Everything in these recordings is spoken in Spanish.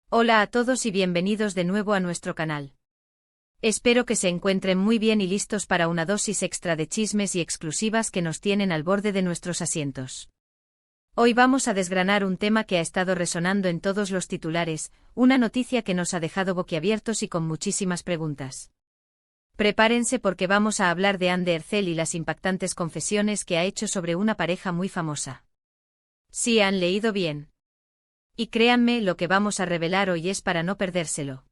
Hola a todos y bienvenidos de nuevo a nuestro canal. Espero que se encuentren muy bien y listos para una dosis extra de chismes y exclusivas que nos tienen al borde de nuestros asientos. Hoy vamos a desgranar un tema que ha estado resonando en todos los titulares, una noticia que nos ha dejado boquiabiertos y con muchísimas preguntas. Prepárense porque vamos a hablar de Anne Ercel y las impactantes confesiones que ha hecho sobre una pareja muy famosa. Sí, han leído bien. Y créanme, lo que vamos a revelar hoy es para no perdérselo.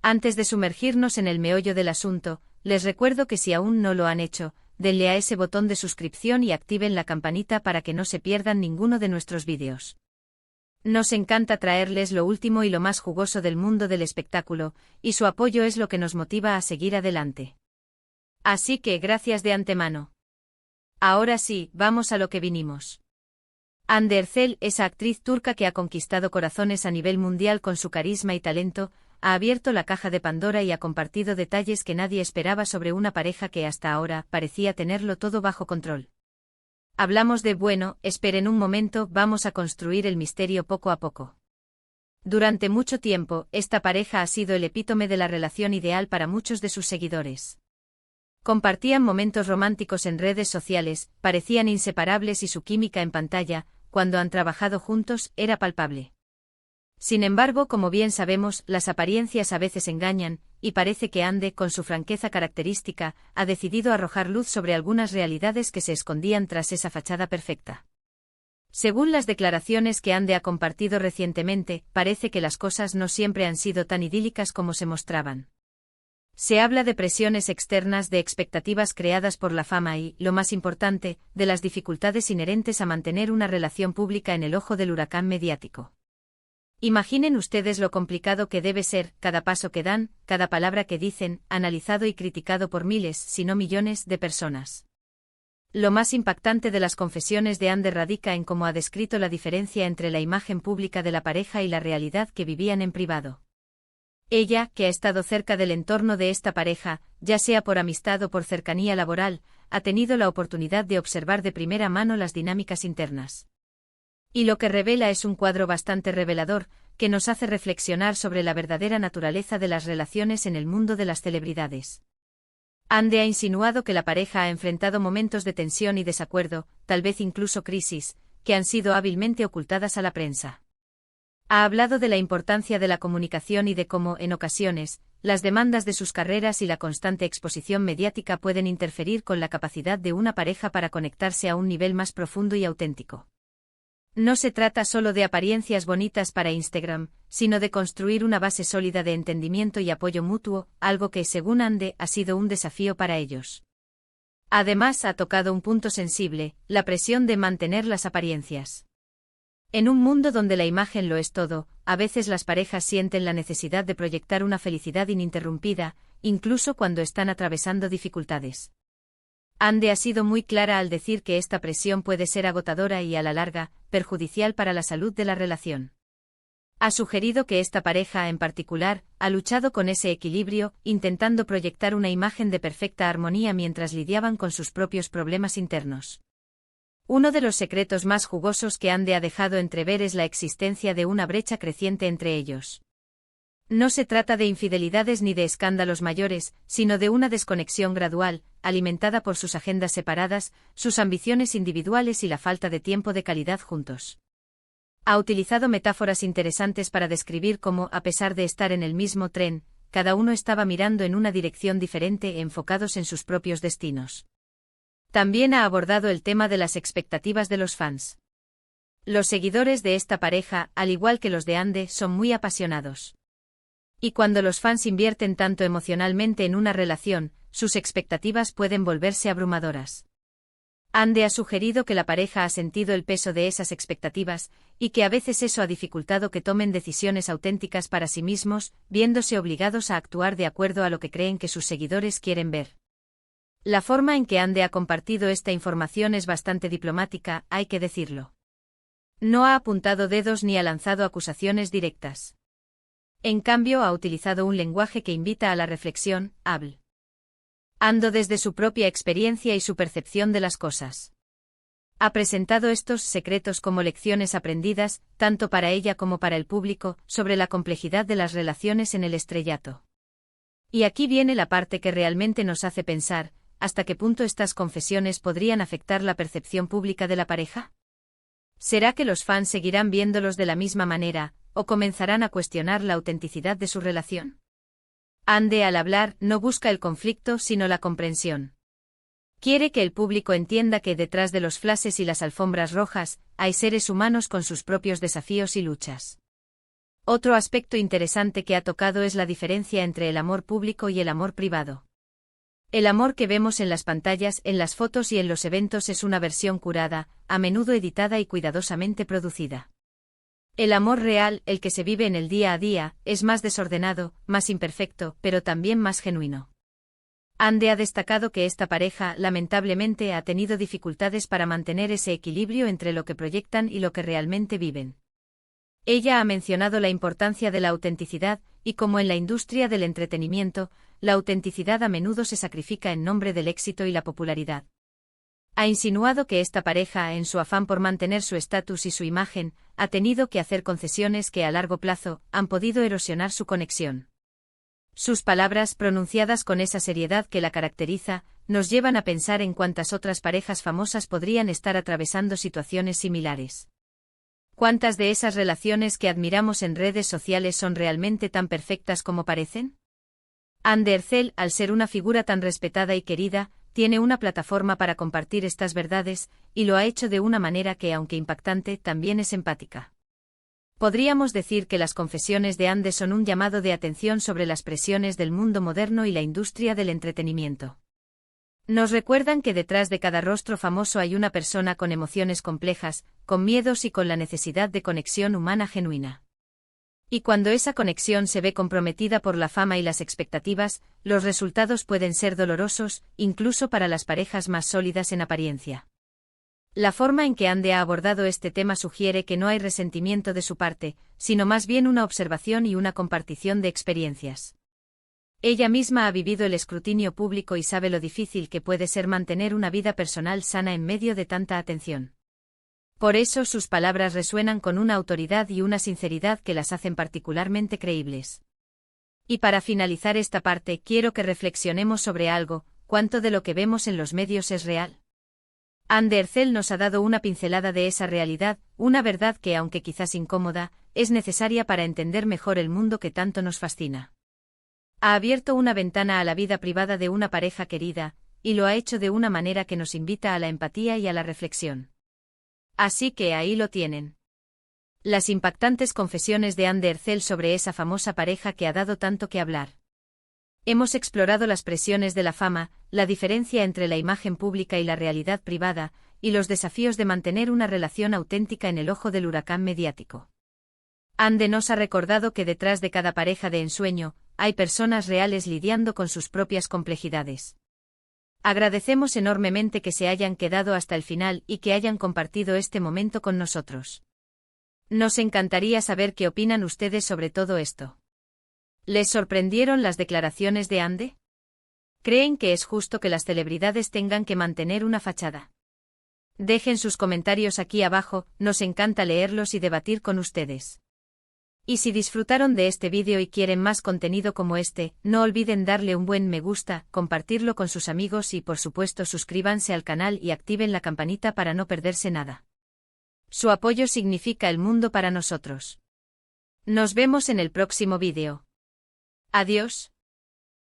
Antes de sumergirnos en el meollo del asunto, les recuerdo que si aún no lo han hecho, denle a ese botón de suscripción y activen la campanita para que no se pierdan ninguno de nuestros vídeos. Nos encanta traerles lo último y lo más jugoso del mundo del espectáculo, y su apoyo es lo que nos motiva a seguir adelante. Así que gracias de antemano. Ahora sí, vamos a lo que vinimos. Hande Erçel, esa actriz turca que ha conquistado corazones a nivel mundial con su carisma y talento, ha abierto la caja de Pandora y ha compartido detalles que nadie esperaba sobre una pareja que hasta ahora parecía tenerlo todo bajo control. Hablamos de, bueno, esperen un momento, vamos a construir el misterio poco a poco. Durante mucho tiempo, esta pareja ha sido el epítome de la relación ideal para muchos de sus seguidores. Compartían momentos románticos en redes sociales, parecían inseparables y su química en pantalla, cuando han trabajado juntos, era palpable. Sin embargo, como bien sabemos, las apariencias a veces engañan, y parece que Hande, con su franqueza característica, ha decidido arrojar luz sobre algunas realidades que se escondían tras esa fachada perfecta. Según las declaraciones que Hande ha compartido recientemente, parece que las cosas no siempre han sido tan idílicas como se mostraban. Se habla de presiones externas, de expectativas creadas por la fama y, lo más importante, de las dificultades inherentes a mantener una relación pública en el ojo del huracán mediático. Imaginen ustedes lo complicado que debe ser cada paso que dan, cada palabra que dicen, analizado y criticado por miles, si no millones, de personas. Lo más impactante de las confesiones de Hande radica en cómo ha descrito la diferencia entre la imagen pública de la pareja y la realidad que vivían en privado. Ella, que ha estado cerca del entorno de esta pareja, ya sea por amistad o por cercanía laboral, ha tenido la oportunidad de observar de primera mano las dinámicas internas. Y lo que revela es un cuadro bastante revelador, que nos hace reflexionar sobre la verdadera naturaleza de las relaciones en el mundo de las celebridades. Hande ha insinuado que la pareja ha enfrentado momentos de tensión y desacuerdo, tal vez incluso crisis, que han sido hábilmente ocultadas a la prensa. Ha hablado de la importancia de la comunicación y de cómo, en ocasiones, las demandas de sus carreras y la constante exposición mediática pueden interferir con la capacidad de una pareja para conectarse a un nivel más profundo y auténtico. No se trata solo de apariencias bonitas para Instagram, sino de construir una base sólida de entendimiento y apoyo mutuo, algo que, según Hande, ha sido un desafío para ellos. Además, ha tocado un punto sensible, la presión de mantener las apariencias. En un mundo donde la imagen lo es todo, a veces las parejas sienten la necesidad de proyectar una felicidad ininterrumpida, incluso cuando están atravesando dificultades. Hande ha sido muy clara al decir que esta presión puede ser agotadora y, a la larga, perjudicial para la salud de la relación. Ha sugerido que esta pareja, en particular, ha luchado con ese equilibrio, intentando proyectar una imagen de perfecta armonía mientras lidiaban con sus propios problemas internos. Uno de los secretos más jugosos que Hande ha dejado entrever es la existencia de una brecha creciente entre ellos. No se trata de infidelidades ni de escándalos mayores, sino de una desconexión gradual, alimentada por sus agendas separadas, sus ambiciones individuales y la falta de tiempo de calidad juntos. Ha utilizado metáforas interesantes para describir cómo, a pesar de estar en el mismo tren, cada uno estaba mirando en una dirección diferente e enfocados en sus propios destinos. También ha abordado el tema de las expectativas de los fans. Los seguidores de esta pareja, al igual que los de Hande, son muy apasionados. Y cuando los fans invierten tanto emocionalmente en una relación, sus expectativas pueden volverse abrumadoras. Hande ha sugerido que la pareja ha sentido el peso de esas expectativas, y que a veces eso ha dificultado que tomen decisiones auténticas para sí mismos, viéndose obligados a actuar de acuerdo a lo que creen que sus seguidores quieren ver. La forma en que Hande ha compartido esta información es bastante diplomática, hay que decirlo. No ha apuntado dedos ni ha lanzado acusaciones directas. En cambio, ha utilizado un lenguaje que invita a la reflexión, hablando desde su propia experiencia y su percepción de las cosas. Ha presentado estos secretos como lecciones aprendidas, tanto para ella como para el público, sobre la complejidad de las relaciones en el estrellato. Y aquí viene la parte que realmente nos hace pensar, ¿hasta qué punto estas confesiones podrían afectar la percepción pública de la pareja? ¿Será que los fans seguirán viéndolos de la misma manera, o comenzarán a cuestionar la autenticidad de su relación? Ande, al hablar, no busca el conflicto sino la comprensión. Quiere que el público entienda que detrás de los flashes y las alfombras rojas, hay seres humanos con sus propios desafíos y luchas. Otro aspecto interesante que ha tocado es la diferencia entre el amor público y el amor privado. El amor que vemos en las pantallas, en las fotos y en los eventos es una versión curada, a menudo editada y cuidadosamente producida. El amor real, el que se vive en el día a día, es más desordenado, más imperfecto, pero también más genuino. Ande ha destacado que esta pareja, lamentablemente, ha tenido dificultades para mantener ese equilibrio entre lo que proyectan y lo que realmente viven. Ella ha mencionado la importancia de la autenticidad, y como en la industria del entretenimiento, la autenticidad a menudo se sacrifica en nombre del éxito y la popularidad. Ha insinuado que esta pareja, en su afán por mantener su estatus y su imagen, ha tenido que hacer concesiones que a largo plazo han podido erosionar su conexión. Sus palabras, pronunciadas con esa seriedad que la caracteriza, nos llevan a pensar en cuántas otras parejas famosas podrían estar atravesando situaciones similares. ¿Cuántas de esas relaciones que admiramos en redes sociales son realmente tan perfectas como parecen? Ande Ercel, al ser una figura tan respetada y querida, tiene una plataforma para compartir estas verdades, y lo ha hecho de una manera que, aunque impactante, también es empática. Podríamos decir que las confesiones de Ande son un llamado de atención sobre las presiones del mundo moderno y la industria del entretenimiento. Nos recuerdan que detrás de cada rostro famoso hay una persona con emociones complejas, con miedos y con la necesidad de conexión humana genuina. Y cuando esa conexión se ve comprometida por la fama y las expectativas, los resultados pueden ser dolorosos, incluso para las parejas más sólidas en apariencia. La forma en que Ande ha abordado este tema sugiere que no hay resentimiento de su parte, sino más bien una observación y una compartición de experiencias. Ella misma ha vivido el escrutinio público y sabe lo difícil que puede ser mantener una vida personal sana en medio de tanta atención. Por eso sus palabras resuenan con una autoridad y una sinceridad que las hacen particularmente creíbles. Y para finalizar esta parte quiero que reflexionemos sobre algo: ¿cuánto de lo que vemos en los medios es real? Ande Ercel nos ha dado una pincelada de esa realidad, una verdad que, aunque quizás incómoda, es necesaria para entender mejor el mundo que tanto nos fascina. Ha abierto una ventana a la vida privada de una pareja querida, y lo ha hecho de una manera que nos invita a la empatía y a la reflexión. Así que ahí lo tienen. Las impactantes confesiones de Ande Ercel sobre esa famosa pareja que ha dado tanto que hablar. Hemos explorado las presiones de la fama, la diferencia entre la imagen pública y la realidad privada, y los desafíos de mantener una relación auténtica en el ojo del huracán mediático. Ande nos ha recordado que detrás de cada pareja de ensueño, hay personas reales lidiando con sus propias complejidades. Agradecemos enormemente que se hayan quedado hasta el final y que hayan compartido este momento con nosotros. Nos encantaría saber qué opinan ustedes sobre todo esto. ¿Les sorprendieron las declaraciones de Ande? ¿Creen que es justo que las celebridades tengan que mantener una fachada? Dejen sus comentarios aquí abajo, nos encanta leerlos y debatir con ustedes. Y si disfrutaron de este vídeo y quieren más contenido como este, no olviden darle un buen me gusta, compartirlo con sus amigos y por supuesto suscríbanse al canal y activen la campanita para no perderse nada. Su apoyo significa el mundo para nosotros. Nos vemos en el próximo vídeo. Adiós.